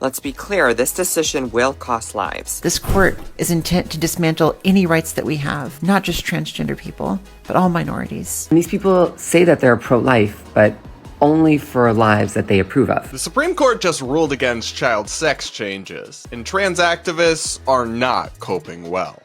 Let's be clear, this decision will cost lives. This court is intent to dismantle any rights that we have, not just transgender people, but all minorities. And these people say that they're pro-life, but only for lives that they approve of. The Supreme Court just ruled against child sex changes, and trans activists are not coping well.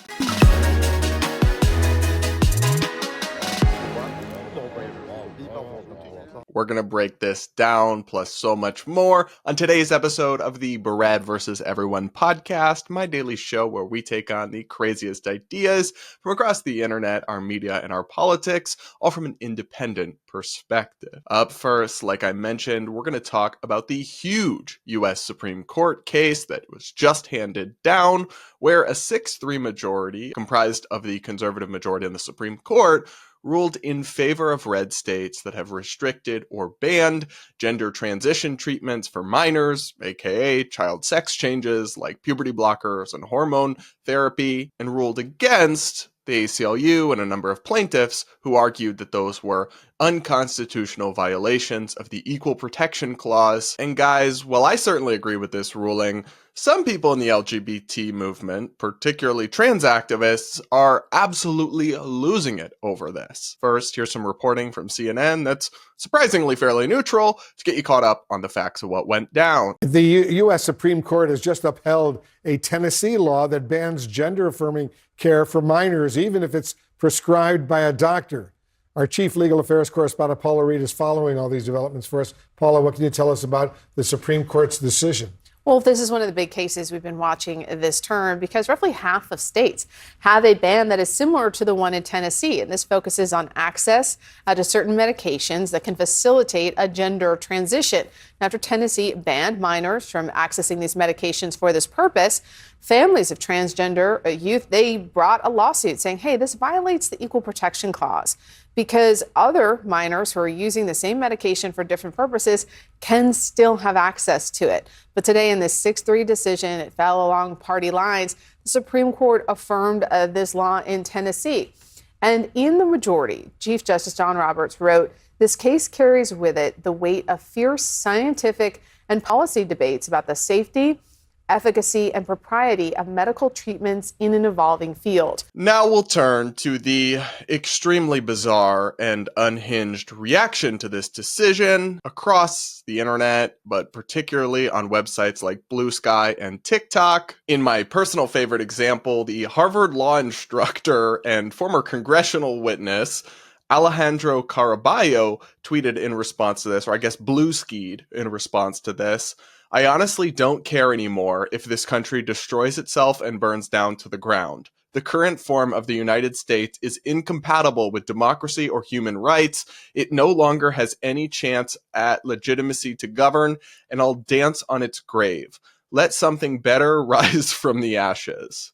We're going to break this down, plus so much more, on today's episode of the Barad vs. Everyone podcast, my daily show where we take on the craziest ideas from across the internet, our media, and our politics, all from an independent perspective. Up first, like I mentioned, we're going to talk about the huge U.S. Supreme Court case that was just handed down, where a 6-3 majority, comprised of the conservative majority in the Supreme Court, ruled in favor of red states that have restricted or banned gender transition treatments for minors, aka child sex changes like puberty blockers and hormone therapy, and ruled against the ACLU and a number of plaintiffs who argued that those were unconstitutional violations of the Equal Protection Clause. And guys, while I certainly agree with this ruling, some people in the LGBT movement, particularly trans activists, are absolutely losing it over this. First, here's some reporting from CNN that's surprisingly fairly neutral to get you caught up on the facts of what went down. The U.S. Supreme Court has just upheld a Tennessee law that bans gender-affirming care for minors, even if it's prescribed by a doctor. Our chief legal affairs correspondent, Paula Reed, is following all these developments for us. Paula, what can you tell us about the Supreme Court's decision? Well, this is one of the big cases we've been watching this term because roughly half of states have a ban that is similar to the one in Tennessee. And this focuses on access to certain medications that can facilitate a gender transition. After Tennessee banned minors from accessing these medications for this purpose, families of transgender youth, they brought a lawsuit saying, hey, this violates the Equal Protection Clause, because other minors who are using the same medication for different purposes can still have access to it. But today in this 6-3 decision, it fell along party lines. The Supreme Court affirmed this law in Tennessee. And in the majority, Chief Justice John Roberts wrote, this case carries with it the weight of fierce scientific and policy debates about the safety, efficacy, and propriety of medical treatments in an evolving field. Now we'll turn to the extremely bizarre and unhinged reaction to this decision across the internet, but particularly on websites like Blue Sky and TikTok. In my personal favorite example, the Harvard law instructor and former congressional witness Alejandro Caraballo tweeted in response to this, or I guess blue skied in response to this, I honestly don't care anymore if this country destroys itself and burns down to the ground. The current form of the United States is incompatible with democracy or human rights. It no longer has any chance at legitimacy to govern, and I'll dance on its grave. Let something better rise from the ashes.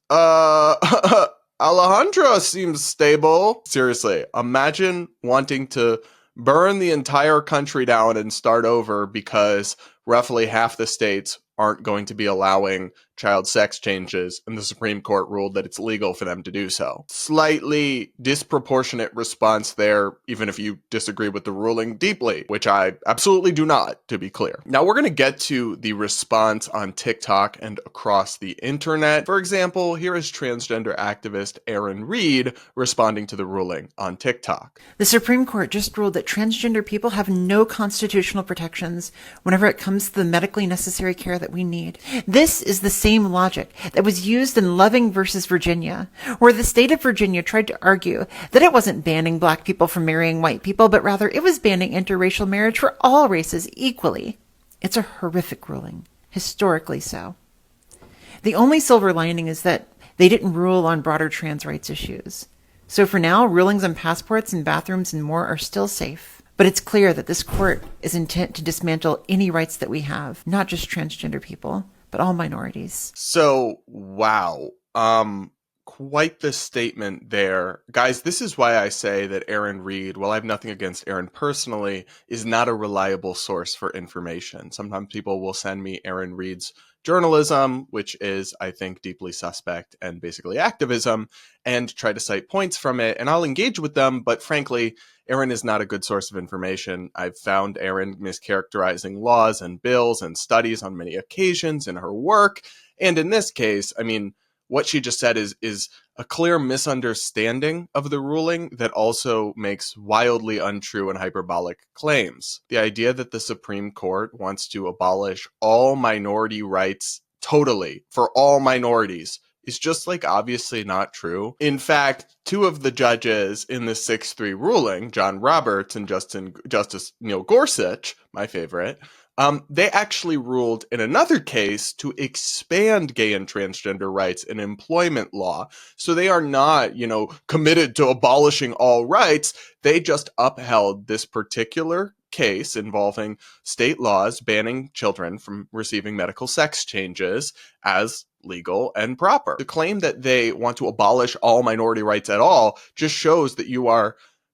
Alejandro seems stable. Seriously, imagine wanting to burn the entire country down and start over because roughly half the states aren't going to be allowing child sex changes, and the Supreme Court ruled that it's legal for them to do so. Slightly disproportionate response there, even if you disagree with the ruling deeply, which I absolutely do not, to be clear. Now we're going to get to the response on TikTok and across the internet. For example, here is transgender activist Erin Reed responding to the ruling on TikTok. The Supreme Court just ruled that transgender people have no constitutional protections whenever it comes to the medically necessary care that we need. This is the same logic that was used in Loving versus Virginia, where the state of Virginia tried to argue that it wasn't banning black people from marrying white people, but rather it was banning interracial marriage for all races equally. It's a horrific ruling, historically so. The only silver lining is that they didn't rule on broader trans rights issues. So for now, rulings on passports and bathrooms and more are still safe. But it's clear that this court is intent to dismantle any rights that we have, not just transgender people, but all minorities. So, wow. quite the statement there. Guys, this is why I say that Aaron Reed, while I have nothing against Aaron personally, is not a reliable source for information. Sometimes people will send me Aaron Reed's journalism, which is, I think, deeply suspect and basically activism, and try to cite points from it, and I'll engage with them, but frankly, Aaron is not a good source of information. I've found Aaron mischaracterizing laws and bills and studies on many occasions in her work, and in this case, I mean, what she just said is a clear misunderstanding of the ruling that also makes wildly untrue and hyperbolic claims. The idea that the Supreme Court wants to abolish all minority rights totally for all minorities is just obviously not true. In fact, two of the judges in the 6-3 ruling, John Roberts and Justice Neil Gorsuch, my favorite, they actually ruled in another case to expand gay and transgender rights in employment law. So they are not, committed to abolishing all rights. They just upheld this particular case involving state laws banning children from receiving medical sex changes as legal and proper. The claim that they want to abolish all minority rights at all just shows that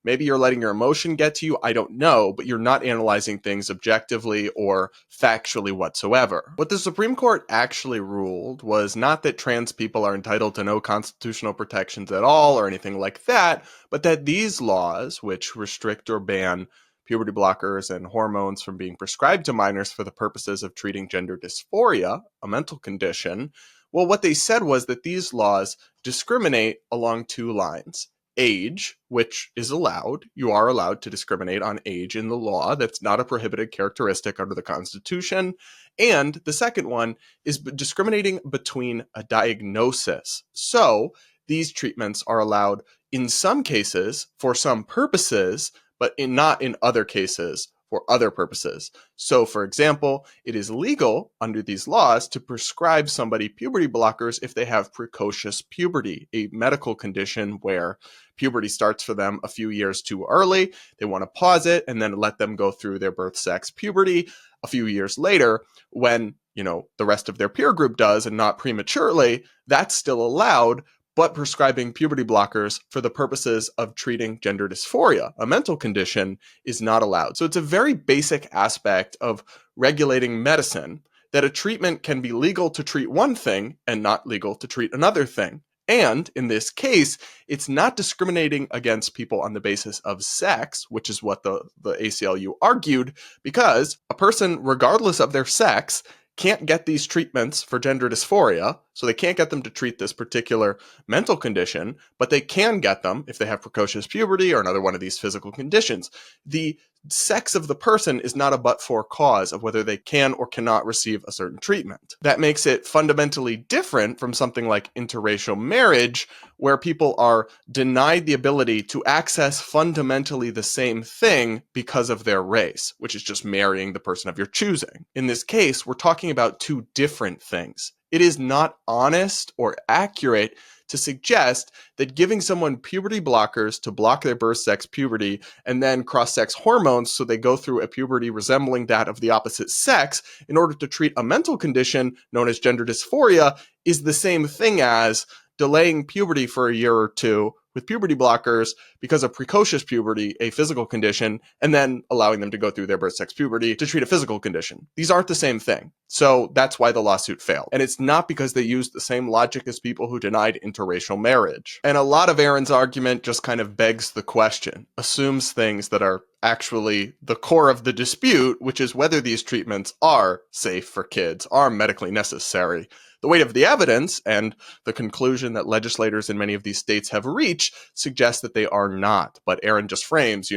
maybe you're letting your emotion get to you, I don't know, but you're not analyzing things objectively or factually whatsoever. What the Supreme Court actually ruled was not that trans people are entitled to no constitutional protections at all or anything like that, but that these laws, which restrict or ban puberty blockers and hormones from being prescribed to minors for the purposes of treating gender dysphoria, a mental condition, well, what they said was that these laws discriminate along two lines. Age, which is allowed. You are allowed to discriminate on age in the law. That's not a prohibited characteristic under the Constitution. And the second one is discriminating between a diagnosis. So these treatments are allowed in some cases for some purposes, but not in other cases for other purposes. So, for example, it is legal under these laws to prescribe somebody puberty blockers if they have precocious puberty, a medical condition where puberty starts for them a few years too early. They want to pause it and then let them go through their birth sex puberty a few years later when, the rest of their peer group does and not prematurely. That's still allowed, but prescribing puberty blockers for the purposes of treating gender dysphoria, a mental condition, is not allowed. So it's a very basic aspect of regulating medicine that a treatment can be legal to treat one thing and not legal to treat another thing. And in this case, it's not discriminating against people on the basis of sex, which is what the ACLU argued, because a person, regardless of their sex, can't get these treatments for gender dysphoria, so they can't get them to treat this particular mental condition, but they can get them if they have precocious puberty or another one of these physical conditions. The sex of the person is not a but-for cause of whether they can or cannot receive a certain treatment. That makes it fundamentally different from something like interracial marriage, where people are denied the ability to access fundamentally the same thing because of their race, which is just marrying the person of your choosing. In this case, we're talking about two different things. It is not honest or accurate to suggest that giving someone puberty blockers to block their birth sex puberty and then cross-sex hormones so they go through a puberty resembling that of the opposite sex in order to treat a mental condition known as gender dysphoria is the same thing as delaying puberty for a year or two with puberty blockers because of precocious puberty, a physical condition, and then allowing them to go through their birth sex puberty to treat a physical condition. These aren't the same thing. So that's why the lawsuit failed. And it's not because they used the same logic as people who denied interracial marriage. And a lot of Aaron's argument just kind of begs the question, assumes things that are actually the core of the dispute, which is whether these treatments are safe for kids, are medically necessary. The weight of the evidence and the conclusion that legislators in many of these states have reached suggests that they are not. But Aaron just frames,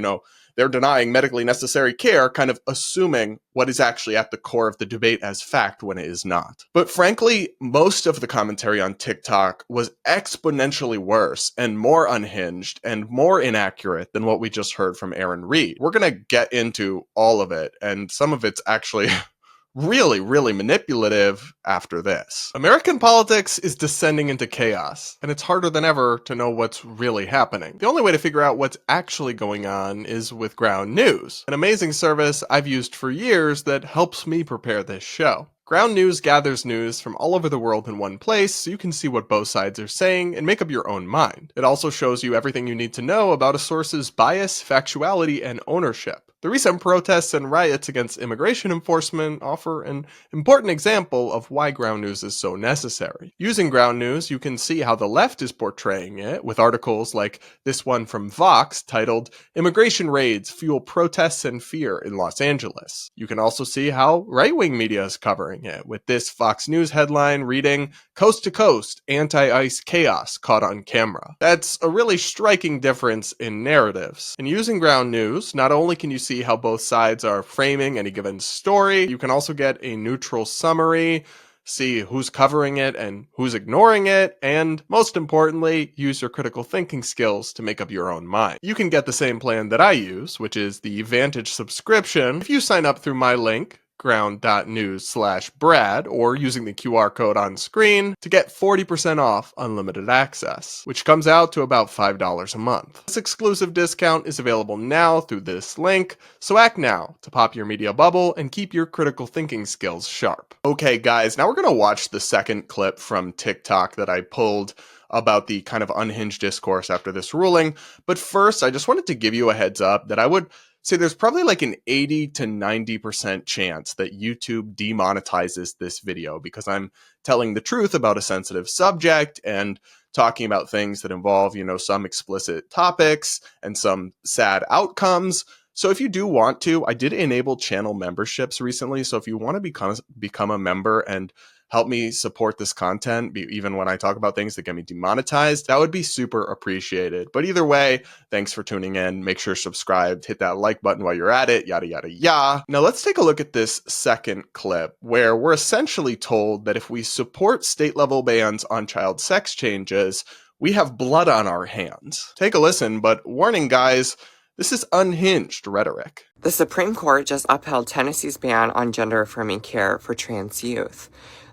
they're denying medically necessary care, kind of assuming what is actually at the core of the debate as fact when it is not. But frankly, most of the commentary on TikTok was exponentially worse and more unhinged and more inaccurate than what we just heard from Aaron Reed. We're going to get into all of it, and some of it's actually really, really manipulative after this. American politics is descending into chaos, and it's harder than ever to know what's really happening. The only way to figure out what's actually going on is with Ground News, an amazing service I've used for years that helps me prepare this show. Ground News gathers news from all over the world in one place so you can see what both sides are saying and make up your own mind. It also shows you everything you need to know about a source's bias, factuality, and ownership. The recent protests and riots against immigration enforcement offer an important example of why Ground News is so necessary. Using Ground News, you can see how the left is portraying it, with articles like this one from Vox titled, "Immigration Raids Fuel Protests and Fear in Los Angeles." You can also see how right-wing media is covering it, with this Fox News headline reading, "Coast to Coast, Anti-ICE Chaos Caught on Camera." That's a really striking difference in narratives. And using Ground News, not only can you see how both sides are framing any given story, you can also get a neutral summary, see who's covering it and who's ignoring it, and most importantly, use your critical thinking skills to make up your own mind. You can get the same plan that I use, which is the Vantage subscription, if you sign up through my link, ground.news/Brad, or using the QR code on screen to get 40% off unlimited access, which comes out to about $5 a month. This exclusive discount is available now through this link, so act now to pop your media bubble and keep your critical thinking skills sharp. Okay guys, now we're gonna watch the second clip from TikTok that I pulled about the kind of unhinged discourse after this ruling, but first I just wanted to give you a heads up that I would say there's probably like an 80 to 90% chance that YouTube demonetizes this video because I'm telling the truth about a sensitive subject and talking about things that involve, some explicit topics and some sad outcomes. So if you do want to, I did enable channel memberships recently. So if you want to become a member and help me support this content, even when I talk about things that get me demonetized, that would be super appreciated. But either way, thanks for tuning in. Make sure you're subscribed, hit that like button while you're at it, yada, yada, yada. Now let's take a look at this second clip where we're essentially told that if we support state level bans on child sex changes, we have blood on our hands. Take a listen, but warning guys, this is unhinged rhetoric. The Supreme Court just upheld Tennessee's ban on gender-affirming care for trans youth.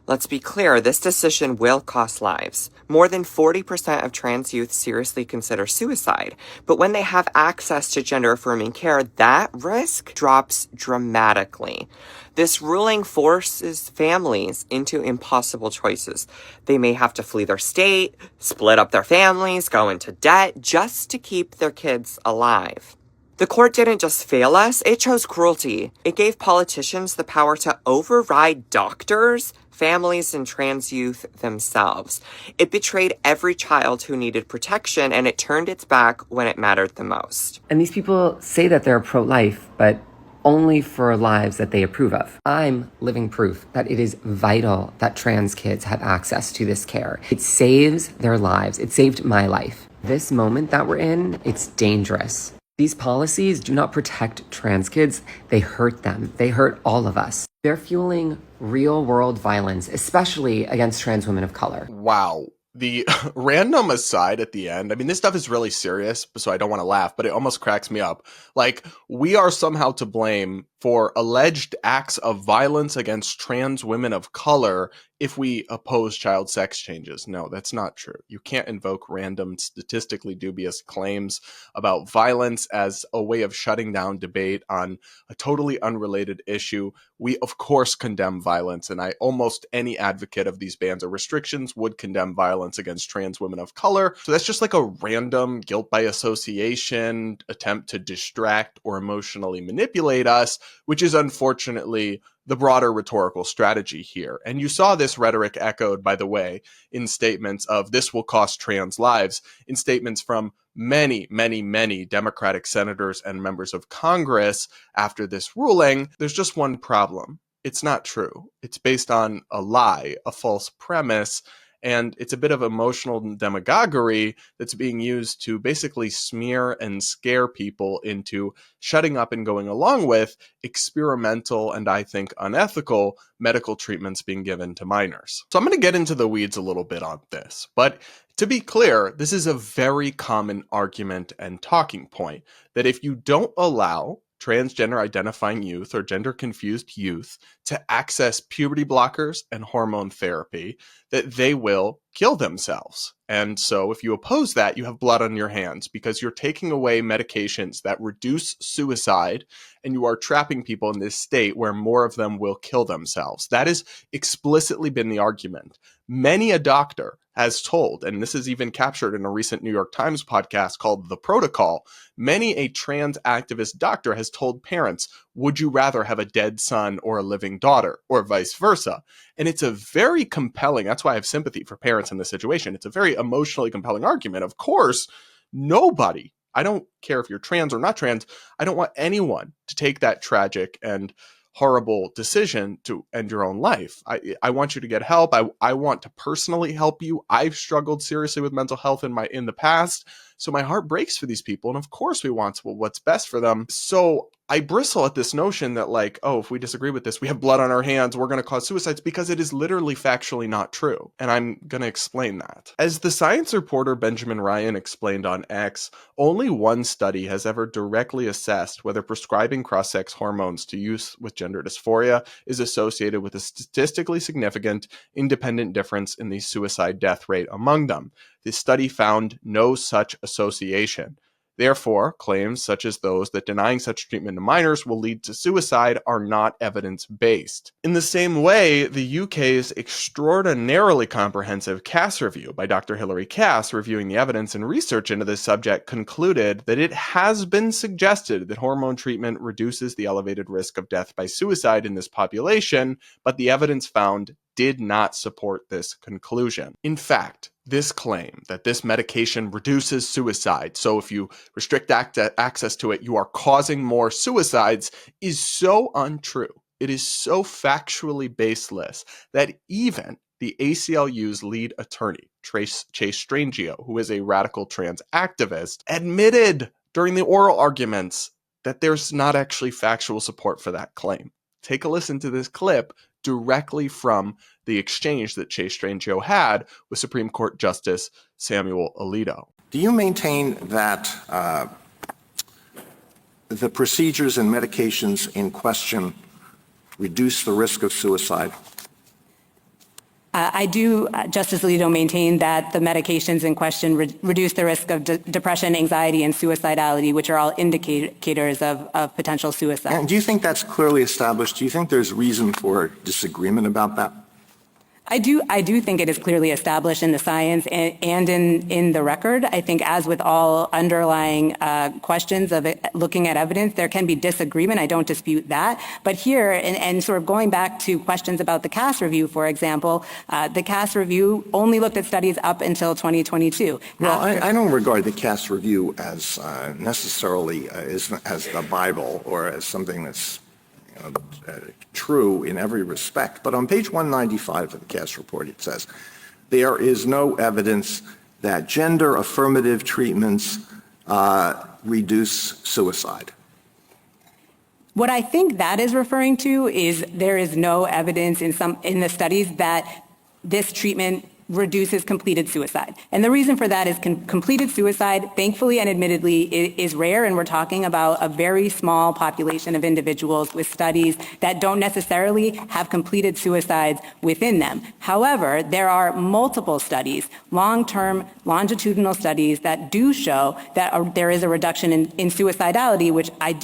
Let's be clear, this decision will cost lives. More than 40% of trans youth seriously consider suicide. But when they have access to gender-affirming care, that risk drops dramatically. This ruling forces families into impossible choices. They may have to flee their state, split up their families, go into debt just to keep their kids alive. The court didn't just fail us, it chose cruelty. It gave politicians the power to override doctors, families, and trans youth themselves. It betrayed every child who needed protection, and it turned its back when it mattered the most. And these people say that they're pro-life, but only for lives that they approve of. I'm living proof that it is vital that trans kids have access to this care. It saves their lives. It saved my life. This moment that we're in, it's dangerous. These policies do not protect trans kids. They hurt them. They hurt all of us. They're fueling real-world violence, especially against trans women of color. Wow. The random aside at the end, I mean, this stuff is really serious, so I don't want to laugh, but it almost cracks me up. Like, we are somehow to blame for alleged acts of violence against trans women of color if we oppose child sex changes. No, that's not true. You can't invoke random, statistically dubious claims about violence as a way of shutting down debate on a totally unrelated issue. We, of course, condemn violence, and almost any advocate of these bans or restrictions would condemn violence against trans women of color. So that's just like a random guilt by association attempt to distract or emotionally manipulate us, which is unfortunately the broader rhetorical strategy here. And you saw this rhetoric echoed, by the way, in statements of "this will cost trans lives," in statements from many, many, many Democratic senators and members of Congress after this ruling. There's just one problem. It's not true. It's based on a lie, a false premise, and it's a bit of emotional demagoguery that's being used to basically smear and scare people into shutting up and going along with experimental and I think unethical medical treatments being given to minors. So I'm going to get into the weeds a little bit on this, but to be clear, this is a very common argument and talking point that if you don't allow transgender identifying youth or gender confused youth to access puberty blockers and hormone therapy, that they will kill themselves. And so if you oppose that, you have blood on your hands because you're taking away medications that reduce suicide and you are trapping people in this state where more of them will kill themselves. That has explicitly been the argument. Many a doctor has told, and this is even captured in a recent New York Times podcast called The Protocol, many a trans activist doctor has told parents, would you rather have a dead son or a living daughter, or vice versa? And it's a very compelling, that's why I have sympathy for parents in this situation. It's a very emotionally compelling argument. Of course, nobody, I don't care if you're trans or not trans, I don't want anyone to take that tragic and horrible decision to end your own life. I want you to get help. I want to personally help you. I've struggled seriously with mental health in the past. So my heart breaks for these people. And of course we want what's best for them. So I bristle at this notion that like, oh, if we disagree with this, we have blood on our hands, we're going to cause suicides, because it is literally factually not true. And I'm going to explain that. As the science reporter Benjamin Ryan explained on X, only one study has ever directly assessed whether prescribing cross-sex hormones to youth with gender dysphoria is associated with a statistically significant independent difference in the suicide death rate among them. This study found no such association. Therefore, claims such as those that denying such treatment to minors will lead to suicide are not evidence-based. In the same way, the UK's extraordinarily comprehensive Cass review by Dr. Hilary Cass, reviewing the evidence and research into this subject, concluded that it has been suggested that hormone treatment reduces the elevated risk of death by suicide in this population, but the evidence found did not support this conclusion. In fact, this claim that this medication reduces suicide, so if you restrict access to it, you are causing more suicides, is so untrue. It is so factually baseless that even the ACLU's lead attorney, Chase Strangio, who is a radical trans activist, admitted during the oral arguments that there's not actually factual support for that claim. Take a listen to this clip directly from the exchange that Chase Strangio had with Supreme Court Justice Samuel Alito. Do you maintain that the procedures and medications in question reduce the risk of suicide? I do, Justice Alito, maintain that the medications in question reduce the risk of depression, anxiety, and suicidality, which are all indicators of potential suicide. And do you think that's clearly established? Do you think there's reason for disagreement about that? I do think it is clearly established in the science and in the record. I think, as with all underlying questions of looking at evidence, there can be disagreement. I don't dispute that. But here, and sort of going back to questions about the Cass review, for example, the Cass review only looked at studies up until 2022. Well, I don't regard the Cass review as necessarily as the Bible or as something that's true in every respect. But on page 195 of the Cass report, it says, there is no evidence that gender affirmative treatments reduce suicide. What I think that is referring to is there is no evidence in the studies that this treatment reduces completed suicide. And the reason for that is completed suicide, thankfully and admittedly, is rare, and we're talking about a very small population of individuals with studies that don't necessarily have completed suicides within them. However, there are multiple studies, long-term longitudinal studies, that do show that there is a reduction in suicidality, which I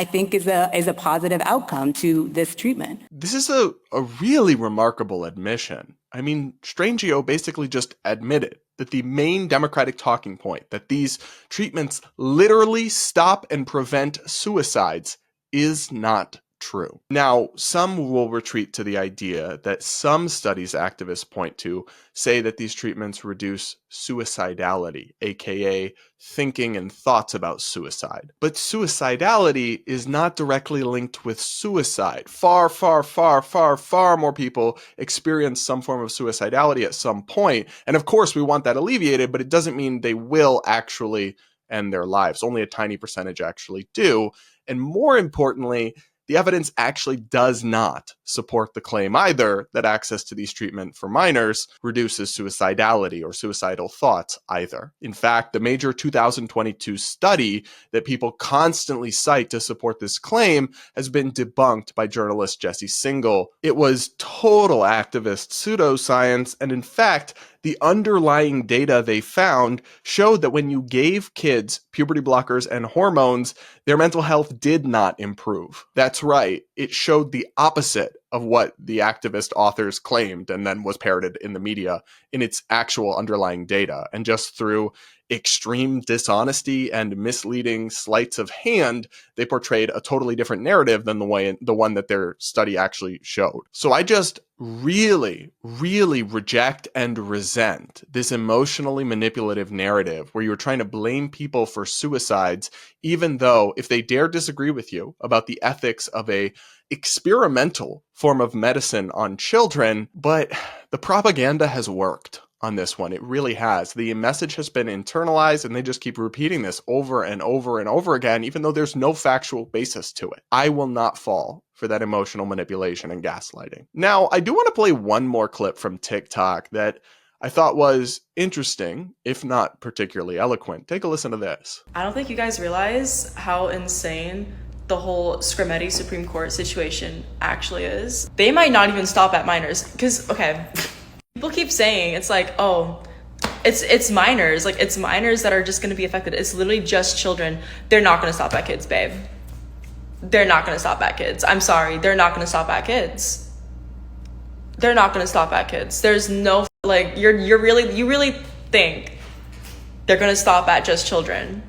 think is a positive outcome to this treatment. This is a really remarkable admission. I mean, Strangio basically just admitted that the main Democratic talking point, that these treatments literally stop and prevent suicides, is not true. Now, some will retreat to the idea that some studies activists point to say that these treatments reduce suicidality, aka thinking and thoughts about suicide. But suicidality is not directly linked with suicide. Far, far, far, far, far more people experience some form of suicidality at some point. And of course, we want that alleviated, but it doesn't mean they will actually end their lives. Only a tiny percentage actually do. And more importantly, the evidence actually does not support the claim either that access to these treatments for minors reduces suicidality or suicidal thoughts either. In fact, the major 2022 study that people constantly cite to support this claim has been debunked by journalist Jesse Singal. It was total activist pseudoscience, and in fact, the underlying data they found showed that when you gave kids puberty blockers and hormones, their mental health did not improve. That's right. It showed the opposite of what the activist authors claimed and then was parroted in the media in its actual underlying data. And just through extreme dishonesty and misleading sleights of hand, they portrayed a totally different narrative than the one that their study actually showed. So I just really, really reject and resent this emotionally manipulative narrative where you're trying to blame people for suicides, even though if they dare disagree with you about the ethics of a experimental form of medicine on children, but the propaganda has worked on this one. It really has. The message has been internalized and they just keep repeating this over and over and over again, even though there's no factual basis to it. I will not fall for that emotional manipulation and gaslighting. Now, I do want to play one more clip from TikTok that I thought was interesting, if not particularly eloquent. Take a listen to this. I don't think you guys realize how insane the whole Skrmetti Supreme Court situation actually is. They might not even stop at minors because, okay, people keep saying it's like, oh, it's minors. Like, it's minors that are just going to be affected. It's literally just children. They're not going to stop at kids, babe. They're not going to stop at kids. I'm sorry. They're not going to stop at kids. They're not going to stop at kids. There's no, like, you really think they're going to stop at just children.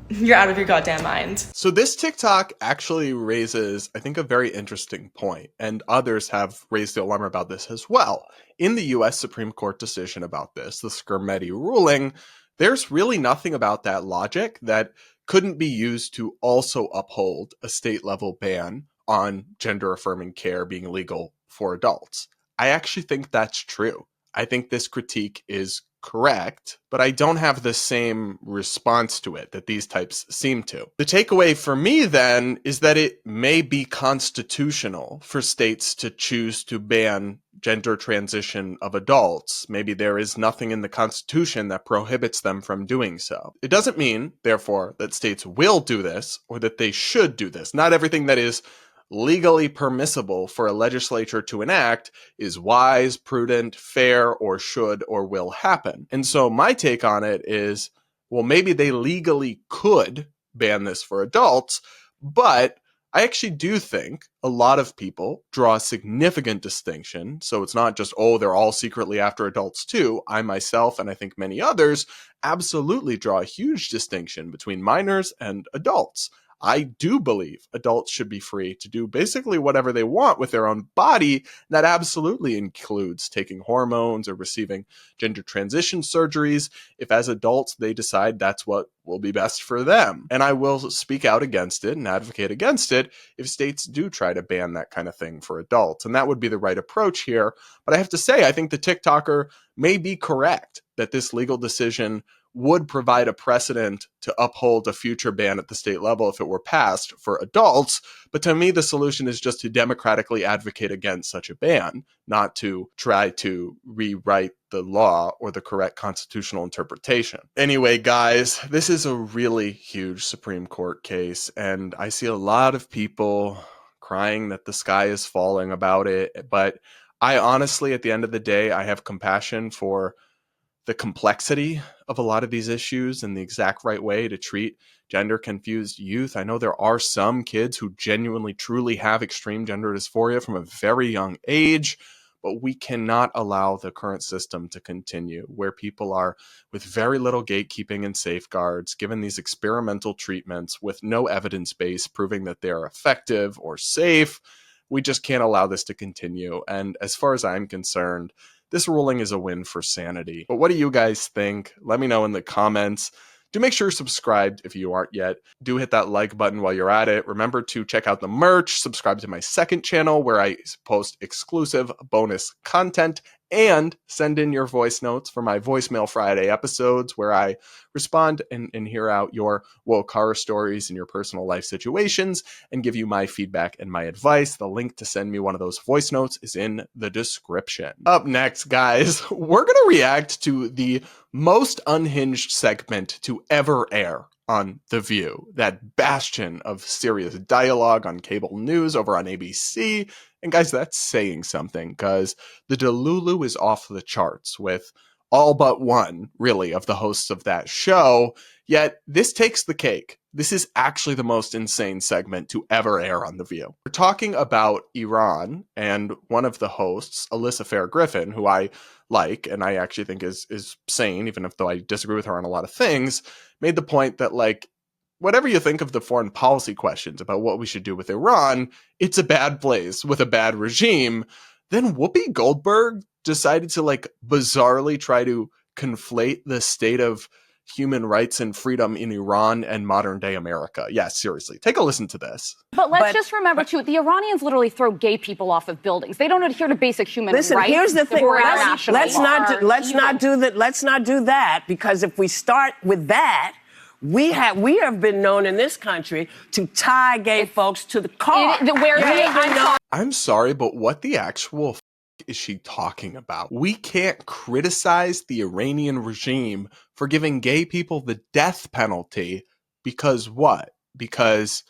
You're out of your goddamn mind. So this TikTok actually raises, I think, a very interesting point, and others have raised the alarm about this as well. In the U.S. Supreme Court decision about this, the Skrmetti ruling, there's really nothing about that logic that couldn't be used to also uphold a state-level ban on gender-affirming care being legal for adults. I actually think that's true. I think this critique is correct, but I don't have the same response to it that these types seem to. The takeaway for me then is that it may be constitutional for states to choose to ban gender transition of adults. Maybe there is nothing in the Constitution that prohibits them from doing so. It doesn't mean, therefore, that states will do this or that they should do this. Not everything that is legally permissible for a legislature to enact is wise, prudent, fair, or should or will happen. And so my take on it is, well, maybe they legally could ban this for adults, but I actually do think a lot of people draw a significant distinction. So it's not just, oh, they're all secretly after adults too. I myself, and I think many others, absolutely draw a huge distinction between minors and adults. I do believe adults should be free to do basically whatever they want with their own body. That absolutely includes taking hormones or receiving gender transition surgeries if as adults they decide that's what will be best for them. And I will speak out against it and advocate against it if states do try to ban that kind of thing for adults. And that would be the right approach here. But I have to say, I think the TikToker may be correct that this legal decision would provide a precedent to uphold a future ban at the state level if it were passed for adults. But to me, the solution is just to democratically advocate against such a ban, not to try to rewrite the law or the correct constitutional interpretation. Anyway, guys, this is a really huge Supreme Court case, and I see a lot of people crying that the sky is falling about it. But I honestly, at the end of the day, I have compassion for the complexity of a lot of these issues and the exact right way to treat gender confused youth. I know there are some kids who genuinely, truly have extreme gender dysphoria from a very young age, but we cannot allow the current system to continue where people are with very little gatekeeping and safeguards, given these experimental treatments with no evidence base proving that they're effective or safe. We just can't allow this to continue. And as far as I'm concerned, this ruling is a win for sanity. But what do you guys think? Let me know in the comments. Do make sure you're subscribed if you aren't yet. Do hit that like button while you're at it. Remember to check out the merch, subscribe to my second channel where I post exclusive bonus content, and send in your voice notes for my Voicemail Friday episodes where I respond and hear out your woke horror stories and your personal life situations and give you my feedback and my advice. The link to send me one of those voice notes is in the description. Up next, guys, we're going to react to the most unhinged segment to ever air on The View, that bastion of serious dialogue on cable news over on ABC. And guys, that's saying something, because the Delulu is off the charts with all but one, really, of the hosts of that show. Yet this takes the cake. This is actually the most insane segment to ever air on The View. We're talking about Iran, and one of the hosts, Alyssa Fair-Griffin, who I like, and I actually think is sane, even though I disagree with her on a lot of things, made the point that, like, whatever you think of the foreign policy questions about what we should do with Iran, it's a bad place with a bad regime. Then Whoopi Goldberg decided to, like, bizarrely try to conflate the state of human rights and freedom in Iran and modern day America. Yeah, seriously. Take a listen to this. But let's just remember, too, the Iranians literally throw gay people off of buildings. They don't adhere to basic human rights. Listen, here's the thing. Let's not do that, because if we start with that, we have been known in this country to tie gay folks to the car. I'm sorry, but what the actual is she talking about? We can't criticize the Iranian regime for giving gay people the death penalty because what? Because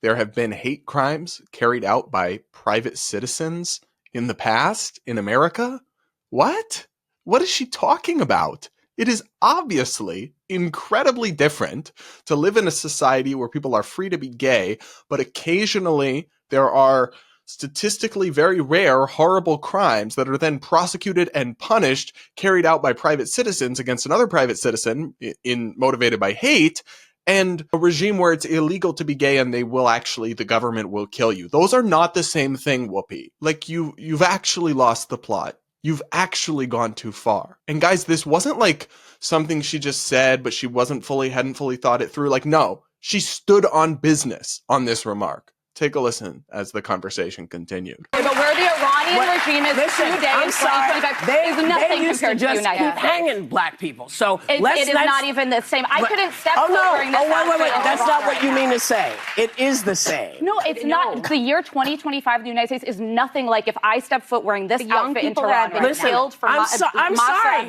there have been hate crimes carried out by private citizens in the past in America? What? What is she talking about? It is obviously incredibly different to live in a society where people are free to be gay, but occasionally there are statistically very rare, horrible crimes that are then prosecuted and punished, carried out by private citizens against another private citizen motivated by hate, and a regime where it's illegal to be gay and the government will kill you. Those are not the same thing, Whoopi. Like, you've actually lost the plot. You've actually gone too far. And guys, this wasn't like something she just said, but she hadn't fully thought it through. Like, no, she stood on business on this remark. Take a listen as the conversation continued. But where the Iranian regime is today in 2025 is nothing compared to the United States. Hanging black people. So it is not even the same. I couldn't step foot during this. Wait. That's not what you mean to say. It is the same. No, it's not. The year 2025 in the United States is nothing like if I step foot wearing this outfit in Toronto. Killed for I'm sorry. I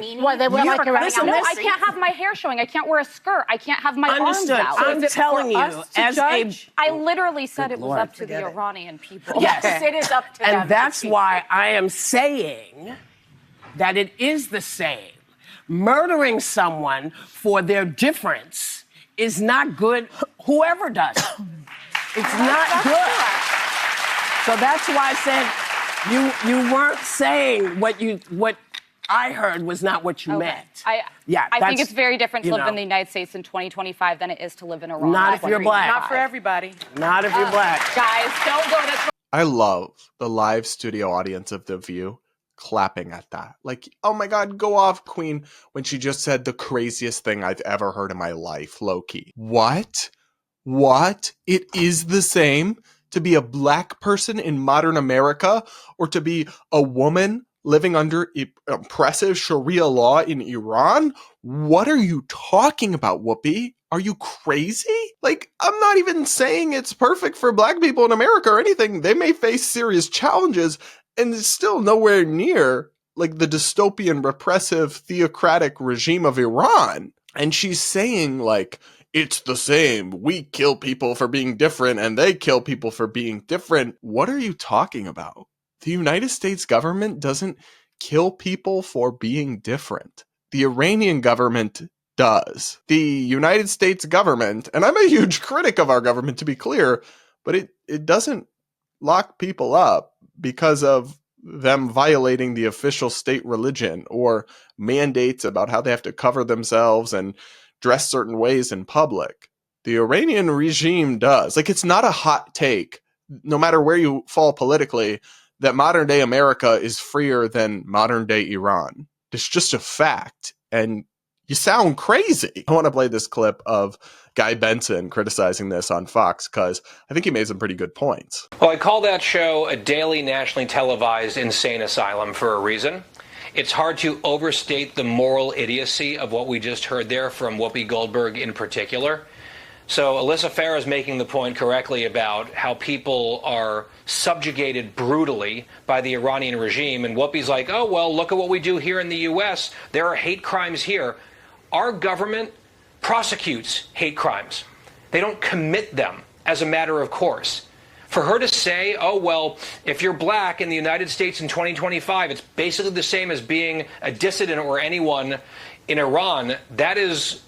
can't have my hair showing. I can't wear a skirt. I can't have my arms out. I'm telling you, I literally said it was up to the Iranian people. Yes, it is up to them. And that's why I am saying that it is the same. Murdering someone for their difference is not good, whoever does it. It's not good. So that's why I said you weren't saying what I heard was not what you meant. I think it's very different to live in the United States in 2025 than it is to live in Iran. Not if you're black. Not for everybody. Not if you're black. Guys, don't go to... I love the live studio audience of The View clapping at that. Like, oh my God, go off, Queen, when she just said the craziest thing I've ever heard in my life, low-key. What? It is the same to be a black person in modern America or to be a woman living under oppressive Sharia law in Iran? What are you talking about, Whoopi? Are you crazy? Like, I'm not even saying it's perfect for black people in America or anything. They may face serious challenges, and it's still nowhere near like the dystopian, repressive, theocratic regime of Iran. And she's saying, like, it's the same. We kill people for being different, and they kill people for being different. What are you talking about? The United States government doesn't kill people for being different. The Iranian government does. The United States government, and I'm a huge critic of our government to be clear, but it doesn't lock people up because of them violating the official state religion or mandates about how they have to cover themselves and dress certain ways in public. The Iranian regime does. Like, it's not a hot take, no matter where you fall politically, that modern day America is freer than modern day Iran. It's just a fact. And you sound crazy. I want to play this clip of Guy Benson criticizing this on Fox because I think he made some pretty good points. Well, I call that show a daily nationally televised insane asylum for a reason. It's hard to overstate the moral idiocy of what we just heard there from Whoopi Goldberg in particular. So Alyssa Farah is making the point correctly about how people are subjugated brutally by the Iranian regime. And Whoopi's like, oh, well, look at what we do here in the U.S. There are hate crimes here. Our government prosecutes hate crimes. They don't commit them as a matter of course. For her to say, oh, well, if you're black in the United States in 2025, it's basically the same as being a dissident or anyone in Iran, that is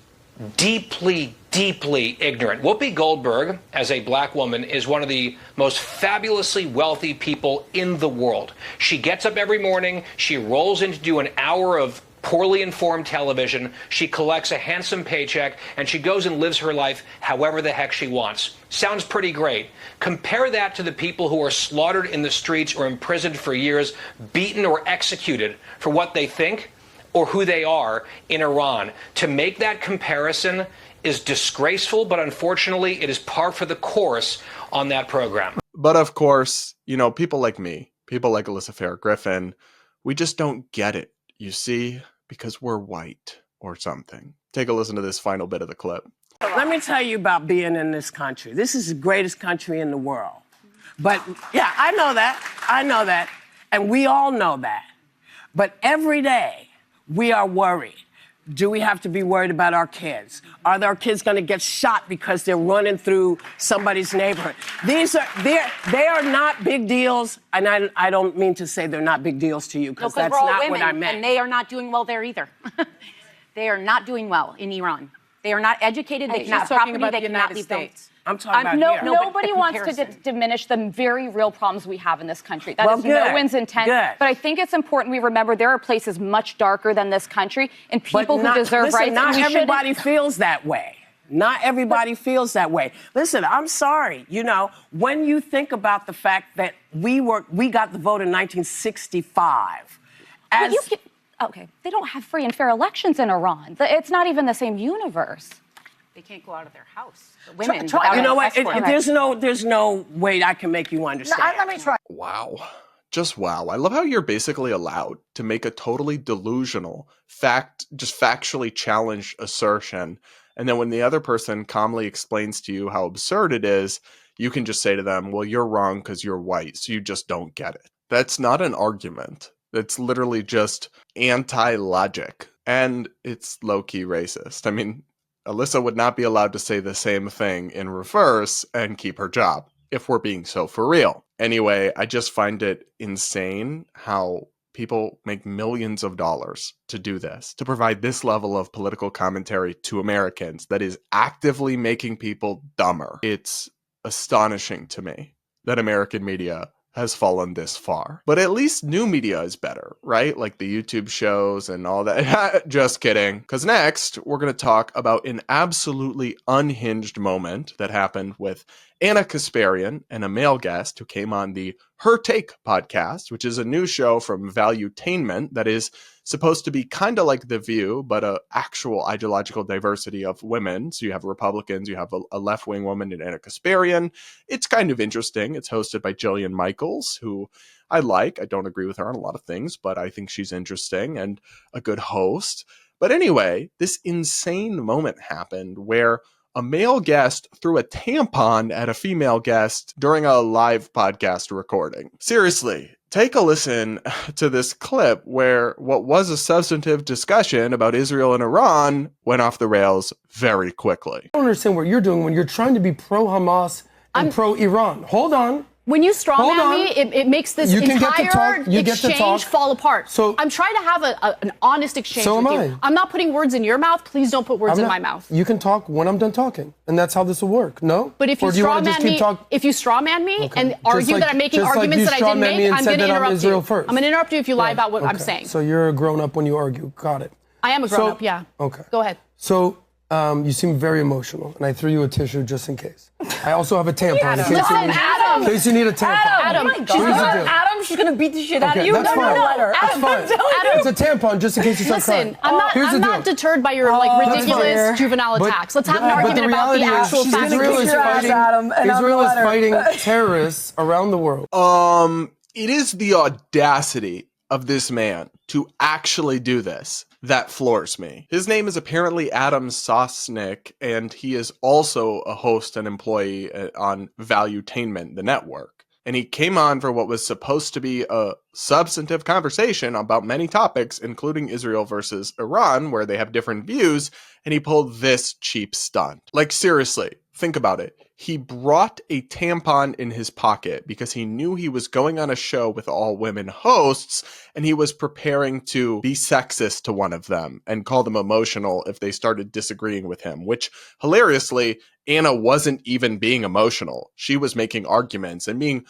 deeply, deeply ignorant. Whoopi Goldberg, as a black woman, is one of the most fabulously wealthy people in the world. She gets up every morning, she rolls in to do an hour of poorly informed television, she collects a handsome paycheck, and she goes and lives her life however the heck she wants. Sounds pretty great. Compare that to the people who are slaughtered in the streets or imprisoned for years, beaten or executed for what they think or who they are in Iran. To make that comparison is disgraceful, but unfortunately it is par for the course on that program. But of course, you know, people like me, people like Alyssa Farah Griffin, we just don't get it, you see, because we're white or something. Take a listen to this final bit of the clip. Let me tell you about being in this country. This is the greatest country in the world. But yeah, I know that. And we all know that. But every day we are worried. Do we have to be worried about our kids? Are our kids going to get shot because they're running through somebody's neighborhood? They are not big deals, and I don't mean to say they're not big deals to you, because that's not women, what I meant. And they are not doing well there either. They are not doing well in Iran. They are not educated. They cannot have property. They cannot leave them. I'm talking about here. Nobody wants to diminish the very real problems we have in this country. That is no one's intent. But I think it's important we remember there are places much darker than this country and people who deserve rights. Not everybody feels that way. Not everybody feels that way. Listen, I'm sorry. You know, when you think about the fact that we got the vote in 1965. Okay, they don't have free and fair elections in Iran. It's not even the same universe. They can't go out of their house. The women. You know what? There's no way I can make you understand. Let me try. Wow. Just wow. I love how you're basically allowed to make a totally delusional, just factually challenged assertion. And then when the other person calmly explains to you how absurd it is, you can just say to them, well, you're wrong because you're white, so you just don't get it. That's not an argument. It's literally just anti-logic. And it's low-key racist. I mean, Alyssa would not be allowed to say the same thing in reverse and keep her job, if we're being so for real. Anyway, I just find it insane how people make millions of dollars to do this, to provide this level of political commentary to Americans that is actively making people dumber. It's astonishing to me that American media has fallen this far. But at least new media is better, right? Like the YouTube shows and all that. Just kidding. Because next, we're going to talk about an absolutely unhinged moment that happened with Ana Kasparian and a male guest who came on the Her Take podcast, which is a new show from Valuetainment that is supposed to be kind of like The View, but a actual ideological diversity of women. So you have Republicans, you have a left-wing woman in Ana Kasparian. It's kind of interesting. It's hosted by Jillian Michaels, who I like. I don't agree with her on a lot of things, but I think she's interesting and a good host. But anyway, this insane moment happened where a male guest threw a tampon at a female guest during a live podcast recording. Seriously, take a listen to this clip where what was a substantive discussion about Israel and Iran went off the rails very quickly. I don't understand what you're doing when you're trying to be pro-Hamas and pro-Iran. Hold on. When you strawman me, it makes this entire exchange fall apart. So I'm trying to have an honest exchange with you. I'm not putting words in your mouth. Please don't put words in my mouth. You can talk when I'm done talking, and that's how this will work. No? But if you strawman me and argue that I'm making arguments that I didn't make, I'm going to interrupt you. I'm going to interrupt you if you lie about what I'm saying. So you're a grown-up when you argue. Got it. I am a grown-up, yeah. Okay. Go ahead. So you seem very emotional, and I threw you a tissue just in case. I also have a tampon in case you need a tampon. Adam, she's gonna beat the shit out of you. That's fine. Adam, it's a tampon just in case you start crying. Listen, I'm not deterred by your ridiculous juvenile attacks. Let's have an argument about the actual facts. Israel is fighting terrorists around the world. It is the audacity of this man to actually do this that floors me. His name is apparently Adam Sosnick, and he is also a host and employee on Valuetainment, the network. And he came on for what was supposed to be a substantive conversation about many topics, including Israel versus Iran, where they have different views, and he pulled this cheap stunt. Like, seriously, think about it. He brought a tampon in his pocket because he knew he was going on a show with all women hosts, and he was preparing to be sexist to one of them and call them emotional if they started disagreeing with him, which, hilariously, Anna wasn't even being emotional. She was making arguments and being,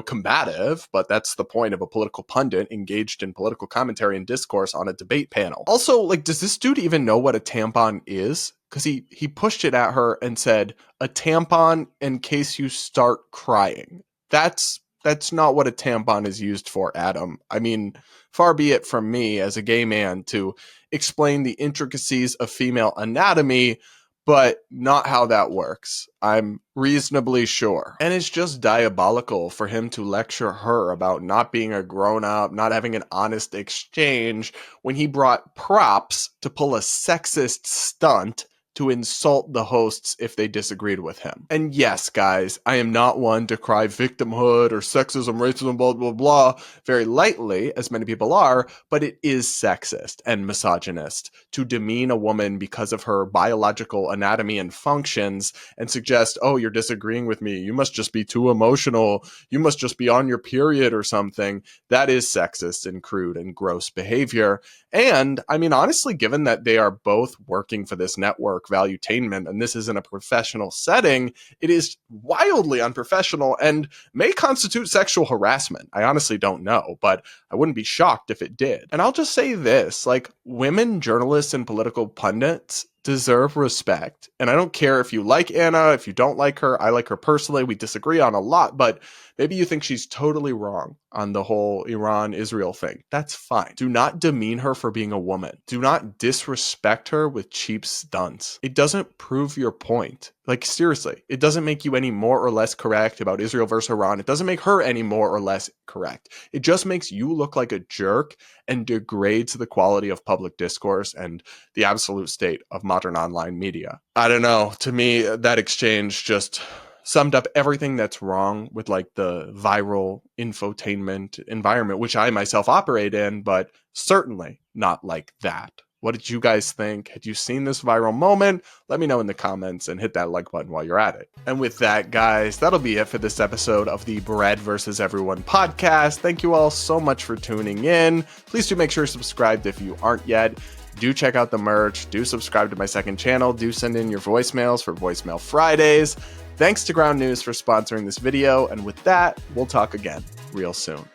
combative, but that's the point of a political pundit engaged in political commentary and discourse on a debate panel. Also, like, does this dude even know what a tampon is? Because he pushed it at her and said, a tampon in case you start crying. That's not what a tampon is used for, Adam. I mean, far be it from me as a gay man to explain the intricacies of female anatomy, but not how that works. I'm reasonably sure. And it's just diabolical for him to lecture her about not being a grown-up, not having an honest exchange, when he brought props to pull a sexist stunt to insult the hosts if they disagreed with him. And yes, guys, I am not one to cry victimhood or sexism, racism, blah, blah, blah, very lightly, as many people are, but it is sexist and misogynist to demean a woman because of her biological anatomy and functions and suggest, oh, you're disagreeing with me, you must just be too emotional, you must just be on your period or something. That is sexist and crude and gross behavior. And, I mean, honestly, given that they are both working for this network, Valuetainment, and this is in a professional setting, it is wildly unprofessional and may constitute sexual harassment. I honestly don't know, but I wouldn't be shocked if it did. And I'll just say this, like, women journalists and political pundits deserve respect. And I don't care if you like Anna, if you don't like her. I like her personally. We disagree on a lot, but maybe you think she's totally wrong on the whole Iran-Israel thing. That's fine. Do not demean her for being a woman. Do not disrespect her with cheap stunts. It doesn't prove your point. Like, seriously, it doesn't make you any more or less correct about Israel versus Iran. It doesn't make her any more or less correct. It just makes you look like a jerk and degrades the quality of public discourse and the absolute state of modern online media. I don't know. To me, that exchange just summed up everything that's wrong with, like, the viral infotainment environment, which I myself operate in, but certainly not like that. What did you guys think? Had you seen this viral moment? Let me know in the comments and hit that like button while you're at it. And with that, guys, that'll be it for this episode of the Bread vs. Everyone podcast. Thank you all so much for tuning in. Please do make sure you're subscribed if you aren't yet. Do check out the merch. Do subscribe to my second channel. Do send in your voicemails for Voicemail Fridays. Thanks to Ground News for sponsoring this video. And with that, we'll talk again real soon.